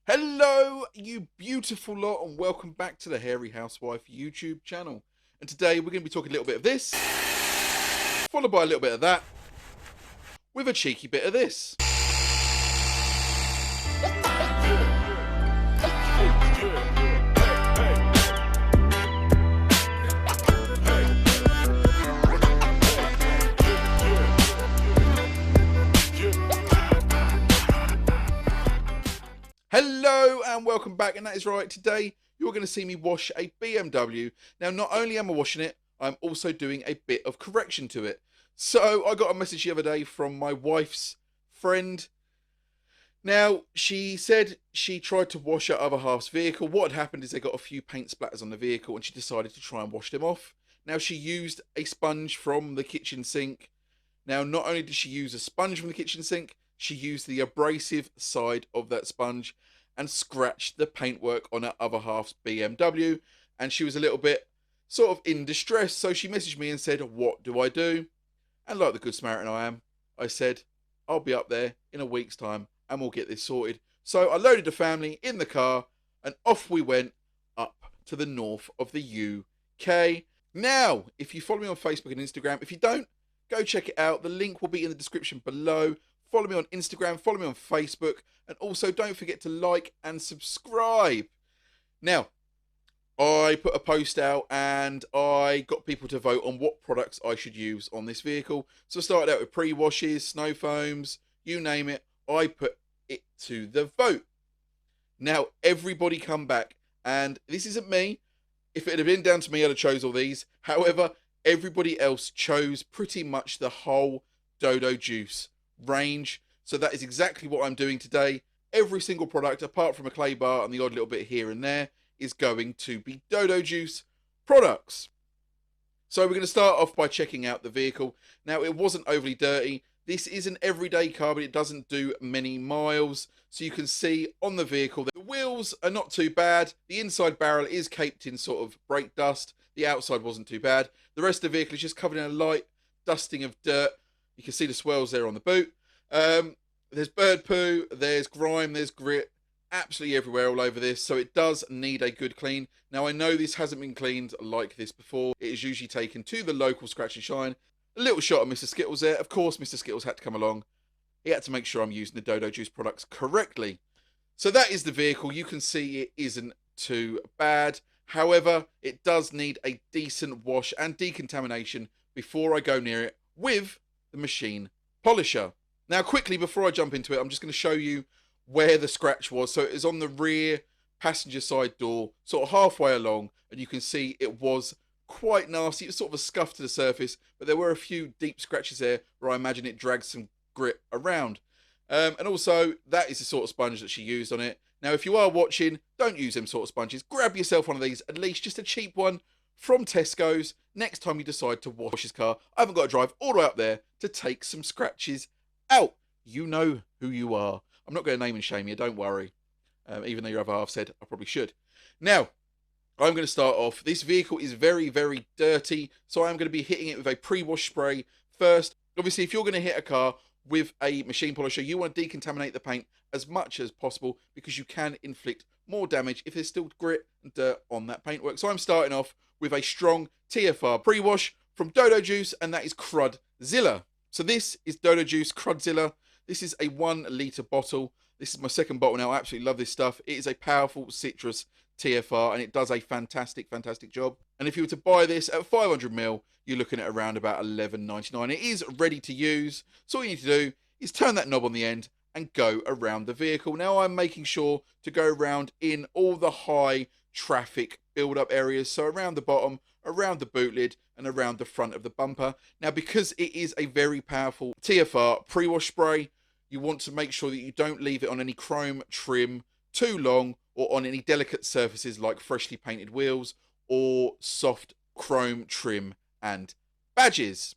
Hello, you beautiful lot, and welcome back to the Hairy Housewife YouTube channel. And today we're going to be talking a little bit of this, followed by a little bit of that, with a cheeky bit of this. Hello and welcome back, and that is right, today you're going to see me wash a BMW. Now, not only am I washing it, I'm also doing a bit of correction to it. So I got a message the other day from my wife's friend. Now, she said she tried to wash her other half's vehicle. What had happened is they got a few paint splatters on the vehicle and she decided to try and wash them off. Now, she used a sponge from the kitchen sink. Now, not only did she use a sponge from the kitchen sink, she used the abrasive side of that sponge and scratched the paintwork on her other half's BMW. And she was a little bit sort of in distress. So she messaged me and said, "What do I do?" And like the good Samaritan I am, I said, "I'll be up there in a week's time and we'll get this sorted." So I loaded the family in the car and off we went up to the north of the UK. Now, if you follow me on Facebook and Instagram, if you don't, go check it out. The link will be in the description below. Follow me on Instagram, follow me on Facebook, and also don't forget to like and subscribe. Now, I put a post out and I got people to vote on what products I should use on this vehicle. So I started out with pre-washes, snow foams, you name it. I put it to the vote. Now, everybody come back, and this isn't me. If it had been down to me, I'd have chose all these. However, everybody else chose pretty much the whole Dodo Juice range. So that is exactly what I'm doing today. Every single product, apart from a clay bar and the odd little bit here and there, is going to be Dodo Juice products. So we're going to start off by checking out the vehicle. Now, it wasn't overly dirty. This is an everyday car, but it doesn't do many miles. So you can see on the vehicle that the wheels are not too bad. The inside barrel is caped in sort of brake dust. The outside wasn't too bad. The rest of the vehicle is just covered in a light dusting of dirt. You can see the swirls there on the boot. There's bird poo, there's grime, there's grit, absolutely everywhere all over this. So it does need a good clean. Now, I know this hasn't been cleaned like this before. It is usually taken to the local Scratch and Shine. A little shot of Mr. Skittles there. Of course, Mr. Skittles had to come along. He had to make sure I'm using the Dodo Juice products correctly. So that is the vehicle. You can see it isn't too bad. However, it does need a decent wash and decontamination before I go near it with the machine polisher. Now, quickly, before I jump into it, I'm just going to show you where the scratch was. So it is on the rear passenger side door, sort of halfway along, and you can see it was quite nasty. It was sort of a scuff to the surface, but there were a few deep scratches there where I imagine it dragged some grit around. And also, that is the sort of sponge that she used on it. Now, if you are watching, don't use them sort of sponges. Grab yourself one of these, at least just a cheap one from Tesco's, next time you decide to wash his car. I haven't got to drive all the way up there to take some scratches out. You know who you are. I'm not going to name and shame you, don't worry. Even though your other half said I probably should. Now, I'm going to start off. This vehicle is very, very dirty, so I'm going to be hitting it with a pre-wash spray first. Obviously, if you're going to hit a car with a machine polisher, you want to decontaminate the paint as much as possible because you can inflict more damage if there's still grit and dirt on that paintwork. So I'm starting off with a strong TFR pre-wash from Dodo Juice, and that is Crudzilla. So this is Dodo Juice Crudzilla. This is a 1 litre bottle. This is my second bottle now. I absolutely love this stuff. It is a powerful citrus TFR, and it does a fantastic, fantastic job. And if you were to buy this at 500ml, you're looking at around about $11.99. It is ready to use. So all you need to do is turn that knob on the end and go around the vehicle. Now, I'm making sure to go around in all the high traffic build-up areas. So around the bottom, around the boot lid, and around the front of the bumper. Now, because it is a very powerful TFR pre-wash spray, you want to make sure that you don't leave it on any chrome trim too long or on any delicate surfaces like freshly painted wheels or soft chrome trim and badges.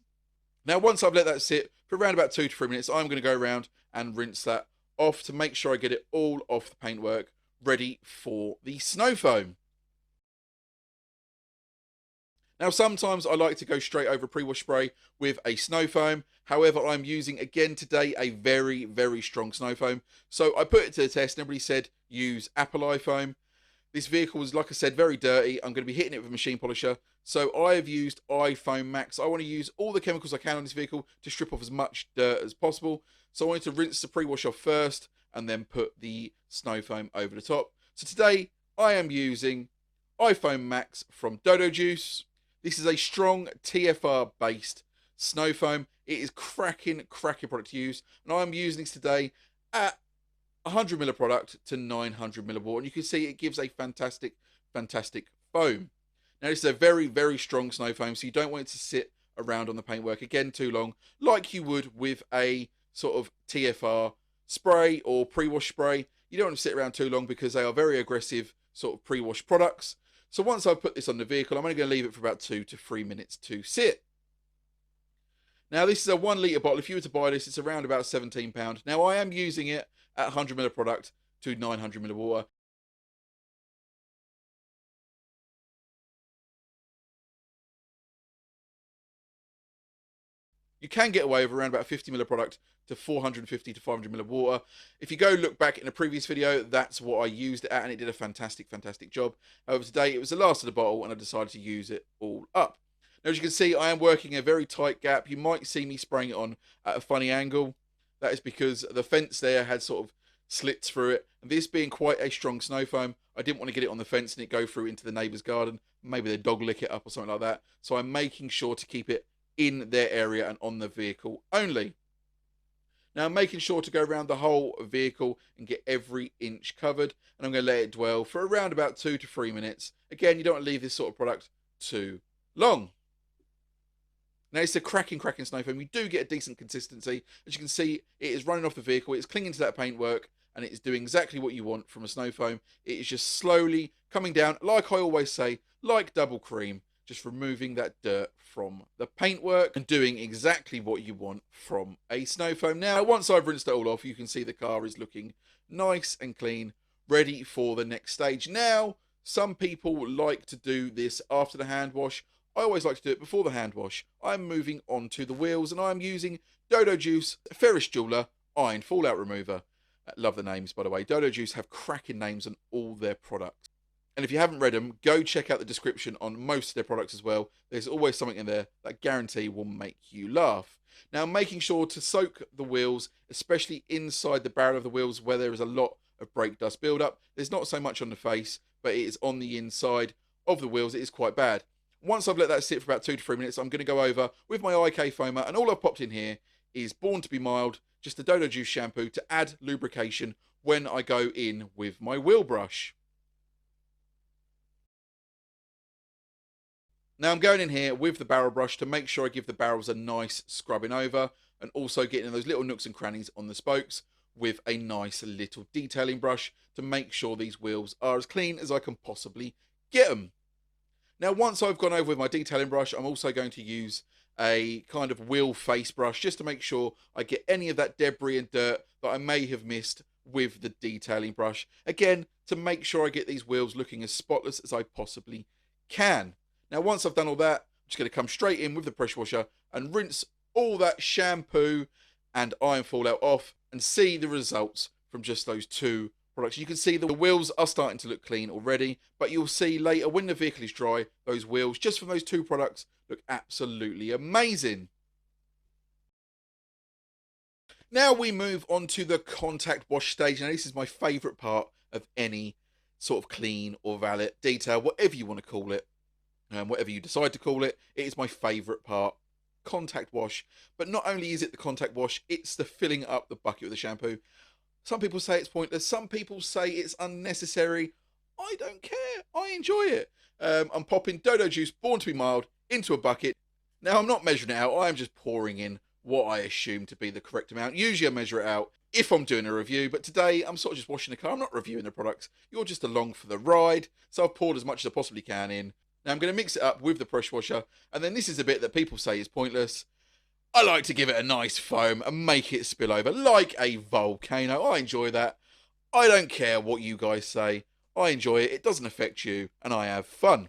Now, once I've let that sit for around about 2 to 3 minutes, I'm going to go around and rinse that off to make sure I get it all off the paintwork, ready for the snow foam. Now, sometimes I like to go straight over pre-wash spray with a snow foam. However, I'm using again today a very, very strong snow foam. So I put it to the test and everybody said use apple eye foam. This vehicle was, like I said, very dirty. I'm going to be hitting it with a machine polisher. So I have used iFoam Max. I want to use all the chemicals I can on this vehicle to strip off as much dirt as possible. So I wanted to rinse the pre-wash off first and then put the snow foam over the top. So today I am using iFoam Max from Dodo Juice. This is a strong TFR based snow foam. It is cracking product to use. And I'm using this today at 100 ml product to 900 ml water, and you can see it gives a fantastic foam. Now this is a very, very strong snow foam, so you don't want it to sit around on the paintwork again too long, like you would with a sort of TFR spray or pre-wash spray. You don't want to sit around too long because they are very aggressive sort of pre-wash products. So once I've put this on the vehicle, I'm only going to leave it for about 2 to 3 minutes to sit. Now this is a 1 litre bottle. If you were to buy this, it's around about £17. Now I am using it at 100 ml product to 900 ml water. You can get away with around about 50 ml product to 450 to 500 ml water. If you go look back in a previous video, that's what I used it at, and it did a fantastic job. However, today it was the last of the bottle, and I decided to use it all up. Now, as you can see, I am working a very tight gap. You might see me spraying it on at a funny angle. That is because the fence there had sort of slits through it, and this being quite a strong snow foam, I didn't want to get it on the fence and it go through into the neighbour's garden. Maybe their dog lick it up or something like that. So I'm making sure to keep it in their area and on the vehicle only. Now I'm making sure to go around the whole vehicle and get every inch covered, and I'm going to let it dwell for around about 2 to 3 minutes. Again, you don't want to leave this sort of product too long. Now it's a cracking snow foam. You do get a decent consistency. As you can see, it is running off the vehicle, it's clinging to that paintwork, and it is doing exactly what you want from a snow foam. It is just slowly coming down, like I always say, like double cream, just removing that dirt from the paintwork and doing exactly what you want from a snow foam. Now, once I've rinsed it all off, you can see the car is looking nice and clean, ready for the next stage. Now, some people like to do this after the hand wash. I always like to do it before the hand wash. I'm moving on to the wheels, and I'm using Dodo Juice Ferris Jeweler Iron Fallout Remover. Love the names, by the way. Dodo Juice have cracking names on all their products. And if you haven't read them, go check out the description on most of their products as well. There's always something in there that I guarantee will make you laugh. Now, making sure to soak the wheels, especially inside the barrel of the wheels where there is a lot of brake dust buildup. There's not so much on the face, but it is on the inside of the wheels. It is quite bad. Once I've let that sit for about 2 to 3 minutes, I'm going to go over with my IK foamer, and all I've popped in here is Born to be Mild, just the Dodo Juice shampoo to add lubrication when I go in with my wheel brush. Now I'm going in here with the barrel brush to make sure I give the barrels a nice scrubbing over, and also getting in those little nooks and crannies on the spokes with a nice little detailing brush to make sure these wheels are as clean as I can possibly get them. Now, once I've gone over with my detailing brush, I'm also going to use a kind of wheel face brush just to make sure I get any of that debris and dirt that I may have missed with the detailing brush. Again, to make sure I get these wheels looking as spotless as I possibly can. Now, once I've done all that, I'm just going to come straight in with the pressure washer and rinse all that shampoo and iron fallout off and see the results from just those two products. You can see the wheels are starting to look clean already, but you'll see later when the vehicle is dry, those wheels just from those two products look absolutely amazing. Now we move on to the contact wash stage. Now this is my favourite part of any sort of clean or valet detail, whatever you want to call it, whatever you decide to call it. It is my favourite part, contact wash. But not only is it the contact wash, it's the filling up the bucket with the shampoo. Some people say it's pointless. Some people say it's unnecessary. I don't care. I enjoy it. I'm popping Dodo Juice Born to be Mild into a bucket. Now, I'm not measuring it out. I am just pouring in what I assume to be the correct amount. Usually I measure it out if I'm doing a review, but today I'm sort of just washing the car. I'm not reviewing the products. You're just along for the ride. So I've poured as much as I possibly can in. Now I'm going to mix it up with the pressure washer. And then this is the bit that people say is pointless. I like to give it a nice foam and make it spill over like a volcano. I enjoy that. I don't care what you guys say. I enjoy it. It doesn't affect you, and I have fun.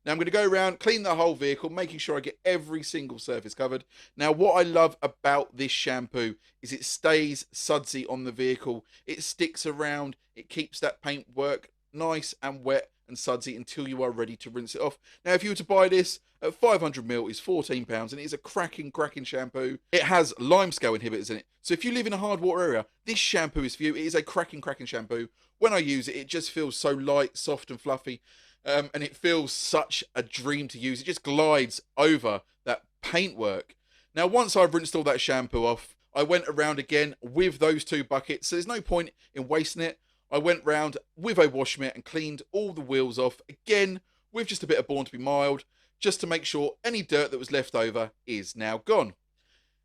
Now I'm going to go around, clean the whole vehicle, making sure I get every single surface covered. Now what I love about this shampoo is it stays sudsy on the vehicle. It sticks around, it keeps that paintwork nice and wet and sudsy until you are ready to rinse it off. Now if you were to buy this at 500ml, it's £14 and it is a cracking shampoo. It has limescale inhibitors in it. So if you live in a hard water area, this shampoo is for you. It is a cracking shampoo. When I use it, it just feels so light, soft and fluffy. And it feels such a dream to use. It just glides over that paintwork. Now, once I've rinsed all that shampoo off, I went around again with those 2 buckets. So there's no point in wasting it. I went round with a wash mitt and cleaned all the wheels off, again, with just a bit of Born to be Mild, just to make sure any dirt that was left over is now gone.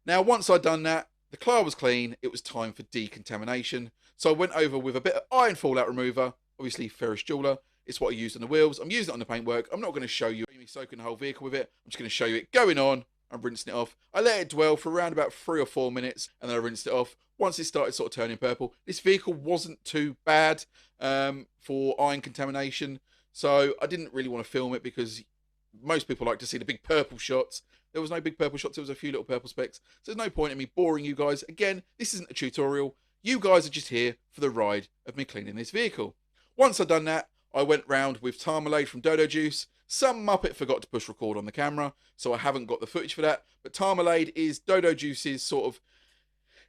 Now, once I'd done that, the car was clean, it was time for decontamination. So I went over with a bit of iron fallout remover, obviously ferrous jeweler. It's what I used on the wheels. I'm using it on the paintwork. I'm not going to show you me soaking the whole vehicle with it. I'm just going to show you it going on and rinsing it off. I let it dwell for around about 3 or 4 minutes and then I rinsed it off. Once it started sort of turning purple, this vehicle wasn't too bad for iron contamination. So I didn't really want to film it because most people like to see the big purple shots. There was no big purple shots. There was a few little purple specks. So there's no point in me boring you guys. Again, this isn't a tutorial. You guys are just here for the ride of me cleaning this vehicle. Once I'd done that, I went round with Tarmalade from Dodo Juice. Some muppet forgot to push record on the camera, so I haven't got the footage for that. But Tarmalade is Dodo Juice's sort of,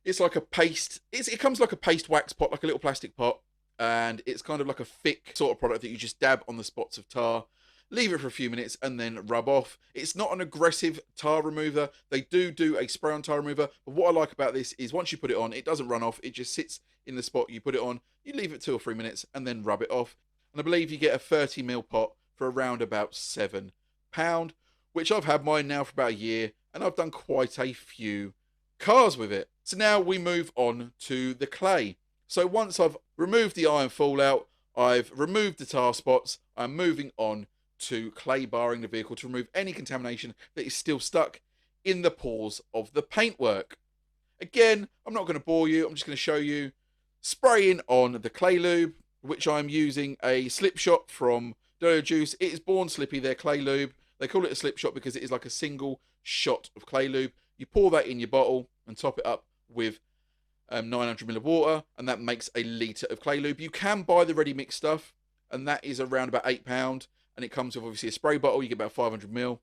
it's like a paste. It comes like a paste wax pot, like a little plastic pot. And it's kind of like a thick sort of product that you just dab on the spots of tar. Leave it for a few minutes and then rub off. It's not an aggressive tar remover. They do a spray on tar remover. But what I like about this is once you put it on, it doesn't run off. It just sits in the spot you put it on. You leave it 2 or 3 minutes and then rub it off. And I believe you get a 30ml pot for around about £7, which I've had mine now for about a year, and I've done quite a few cars with it. So now we move on to the clay. So once I've removed the iron fallout, I've removed the tar spots, I'm moving on to clay barring the vehicle to remove any contamination that is still stuck in the pores of the paintwork. Again, I'm not going to bore you, I'm just going to show you spraying on the clay lube, which I'm using a slip shot from Dodo Juice. It is Born Slippy, their clay lube. They call it a slip shot because it is like a single shot of clay lube. You pour that in your bottle and top it up with 900ml of water, and that makes a litre of clay lube. You can buy the ready mix stuff, and that is around about £8, and it comes with obviously a spray bottle. You get about 500ml.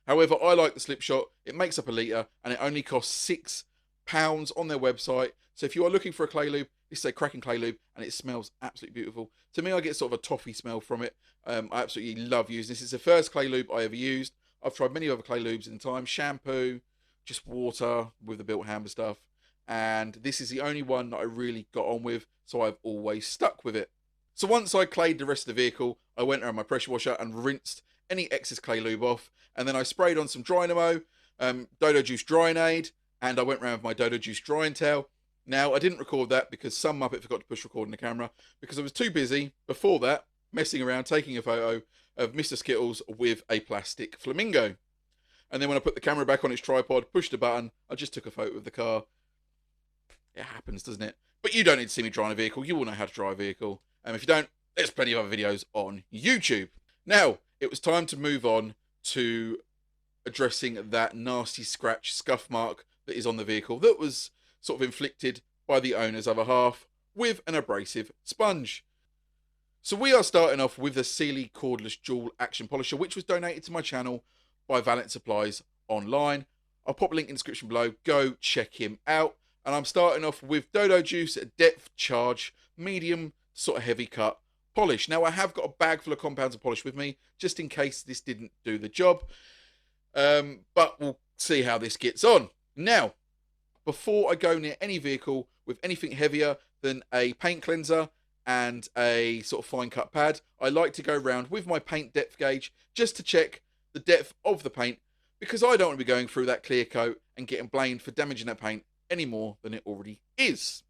However, I like the slip shot. It makes up a litre, and it only costs £6 on their website. So if you are looking for a clay lube, this is a cracking clay lube, and it smells absolutely beautiful. To me, I get sort of a toffee smell from it. I absolutely love using this. It's the first clay lube I ever used. I've tried many other clay lubes in time. Shampoo, just water with the built hammer stuff. And this is the only one that I really got on with, so I've always stuck with it. So once I clayed the rest of the vehicle, I went around my pressure washer and rinsed any excess clay lube off. And then I sprayed on some Dynamo, Dodo Juice Drying Aid, and I went around with my Dodo Juice Drying Towel. Now, I didn't record that because some muppet forgot to push record on the camera because I was too busy before that messing around, taking a photo of Mr. Skittles with a plastic flamingo. And then when I put the camera back on its tripod, pushed the button, I just took a photo of the car. It happens, doesn't it? But you don't need to see me drive a vehicle. You all know how to drive a vehicle. And if you don't, there's plenty of other videos on YouTube. Now, it was time to move on to addressing that nasty scratch scuff mark that is on the vehicle that was sort of inflicted by the owner's other half with an abrasive sponge. So we are starting off with the Sealy cordless dual action polisher, which was donated to my channel by Valeting Supplies online. I'll pop a link in the description below. Go check him out. And I'm starting off with Dodo Juice Depth Charge Medium sort of heavy cut polish. Now I have got a bag full of compounds of polish with me just in case this didn't do the job. But we'll see how this gets on. Now, before I go near any vehicle with anything heavier than a paint cleanser and a sort of fine cut pad, I like to go around with my paint depth gauge just to check the depth of the paint, because I don't want to be going through that clear coat and getting blamed for damaging that paint any more than it already is.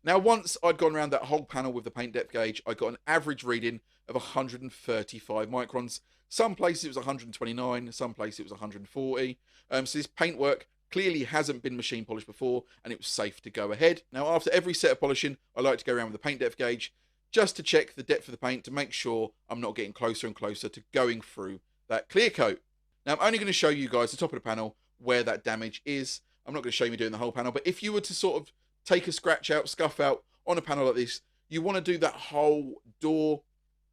Now, once I'd gone around that whole panel with the paint depth gauge, I got an average reading of 135 microns. Some places it was 129, some places it was 140. So this paintwork clearly hasn't been machine polished before, and it was safe to go ahead. Now, after every set of polishing, I like to go around with the paint depth gauge just to check the depth of the paint to make sure I'm not getting closer and closer to going through that clear coat. Now, I'm only going to show you guys the top of the panel where that damage is. I'm not going to show you me doing the whole panel, but if you were to sort of take a scratch out, scuff out on a panel like this, you want to do that whole door.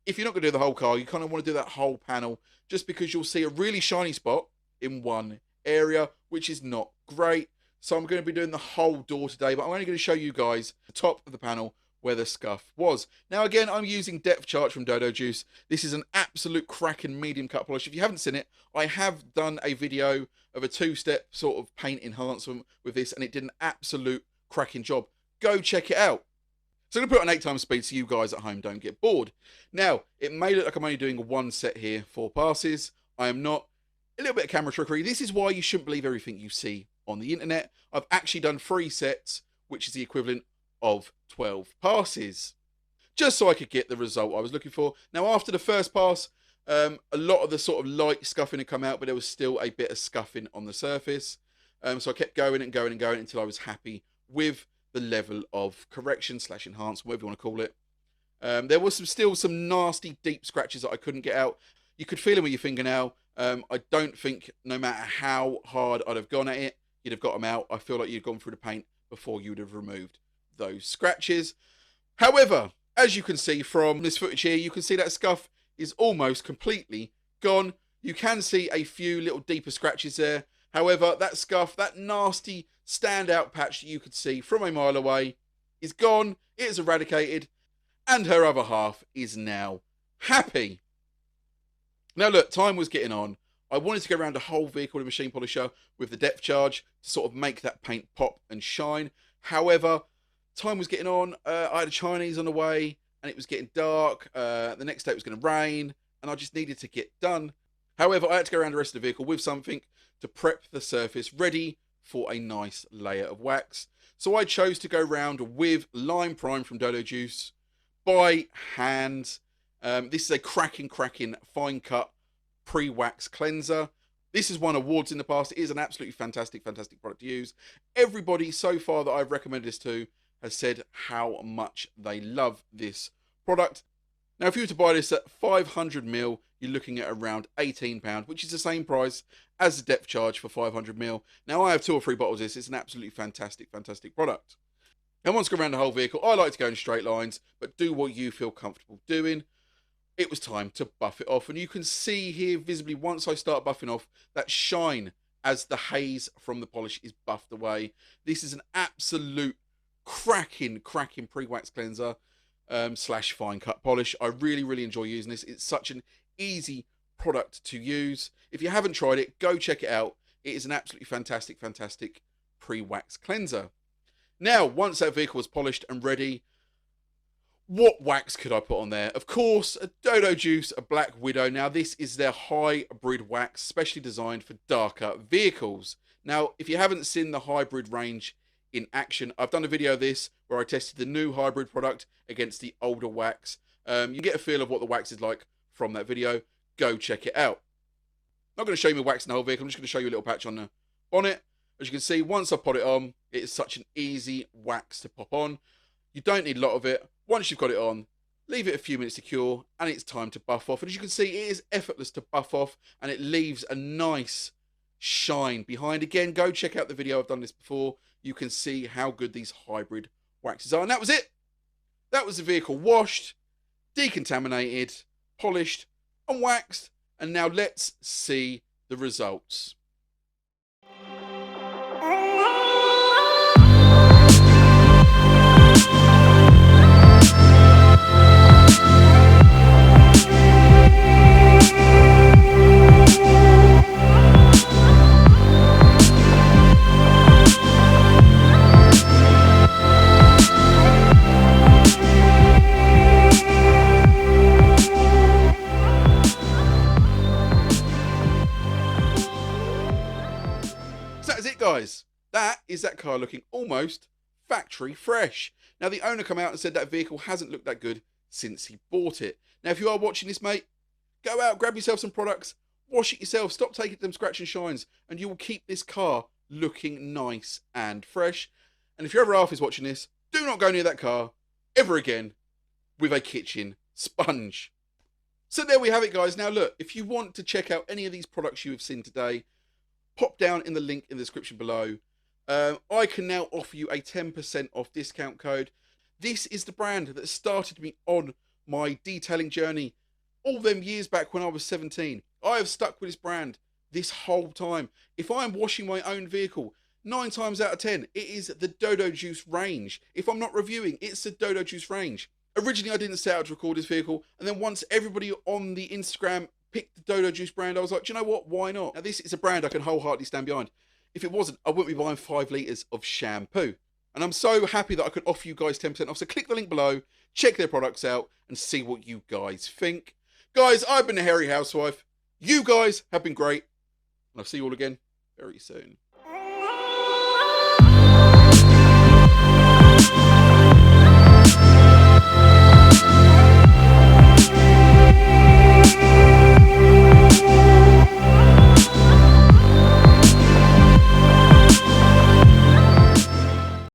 If you're not going to do the whole car, you kind of want to do that whole panel, just because you'll see a really shiny spot in one area, which is not great. So I'm going to be doing the whole door today, but I'm only going to show you guys the top of the panel where the scuff was. Now, again, I'm using Depth Charge from Dodo Juice. This is an absolute cracking medium cut polish. If you haven't seen it, I have done a video of a two-step sort of paint enhancement with this, and it did an absolute cracking job. Go check it out. So I'm going to put it on 8 times speed so you guys at home don't get bored. Now, it may look like I'm only doing one set here, 4 passes. I am not. A little bit of camera trickery. This is why you shouldn't believe everything you see on the internet. I've actually done 3 sets, which is the equivalent of 12 passes, just so I could get the result I was looking for. Now, after the first pass, a lot of the sort of light scuffing had come out, but there was still a bit of scuffing on the surface. So I kept going and going and going until I was happy with the level of correction / enhancement, whatever you want to call it. There was still some nasty deep scratches that I couldn't get out. You could feel them with your fingernail. I don't think no matter how hard I'd have gone at it, you'd have got them out. I feel like you'd gone through the paint before you would have removed those scratches. However, as you can see from this footage here, you can see that scuff is almost completely gone. You can see a few little deeper scratches there. However, that scuff, that nasty standout patch that you could see from a mile away, is gone. It is eradicated, and her other half is now happy. Now look, time was getting on. I wanted to go around the whole vehicle in machine polisher with the depth charge to sort of make that paint pop and shine. However, time was getting on. I had a Chinese on the way, and it was getting dark. The next day it was going to rain, and I just needed to get done. However, I had to go around the rest of the vehicle with something to prep the surface ready for a nice layer of wax. So I chose to go around with Lime Prime from Dodo Juice by hand. This is a cracking fine cut pre-wax cleanser. This has won awards in the past. It is an absolutely fantastic product to use. Everybody so far that I've recommended this to has said how much they love this product. Now, if you were to buy this at 500ml, you're looking at around £18, which is the same price as the depth charge for 500ml. Now, I have 2 or 3 bottles of this. It's an absolutely fantastic product. And once I go around the whole vehicle, I like to go in straight lines, but do what you feel comfortable doing. It was time to buff it off. And you can see here visibly, once I start buffing off, that shine as the haze from the polish is buffed away. This is an absolute cracking pre-wax cleanser / fine cut polish. I really enjoy using this. It's such an easy product to use. If you haven't tried it, go check it out. It is an absolutely fantastic pre-wax cleanser. Now, once that vehicle was polished and ready, what wax could I put on there? Of course, a Dodo Juice, a Black Widow. Now, this is their hybrid wax, specially designed for darker vehicles. Now, if you haven't seen the hybrid range in action, I've done a video of this where I tested the new hybrid product against the older wax. You get a feel of what the wax is like from that video. Go check it out. I'm not going to show you my wax in the whole vehicle. I'm just going to show you a little patch on the bonnet. As you can see, once I put it on, it is such an easy wax to pop on. You don't need a lot of it. Once you've got it on, leave it a few minutes to cure, and it's time to buff off. And as you can see, it is effortless to buff off, and it leaves a nice shine behind. Again, go check out the video. I've done this before. You can see how good these hybrid waxes are. And that was it. That was the vehicle washed, decontaminated, polished, and waxed. And now let's see the results. Guys, that is that car looking almost factory fresh. Now, the owner come out and said that vehicle hasn't looked that good since he bought it. Now, if you are watching this, mate, go out, grab yourself some products, wash it yourself, stop taking them scratch and shines, and you will keep this car looking nice and fresh. And if your other half is watching this, do not go near that car ever again. with a kitchen sponge. So there we have it, guys. Now look, if you want to check out any of these products you have seen today, pop down in the link in the description below. I can now offer you a 10% off discount code. This is the brand that started me on my detailing journey all them years back when I was 17. I have stuck with this brand this whole time. If I'm washing my own vehicle, 9 times out of 10, it is the Dodo Juice range. If I'm not reviewing, it's the Dodo Juice range. Originally, I didn't set out to record this vehicle, and then once everybody on the Instagram picked the Dodo Juice brand, I was like, do you know what? Why not? Now, this is a brand I can wholeheartedly stand behind. If it wasn't, I wouldn't be buying 5 litres of shampoo. And I'm so happy that I could offer you guys 10% off. So click the link below, check their products out, and see what you guys think. Guys, I've been the Hairy Housewife. You guys have been great. And I'll see you all again very soon.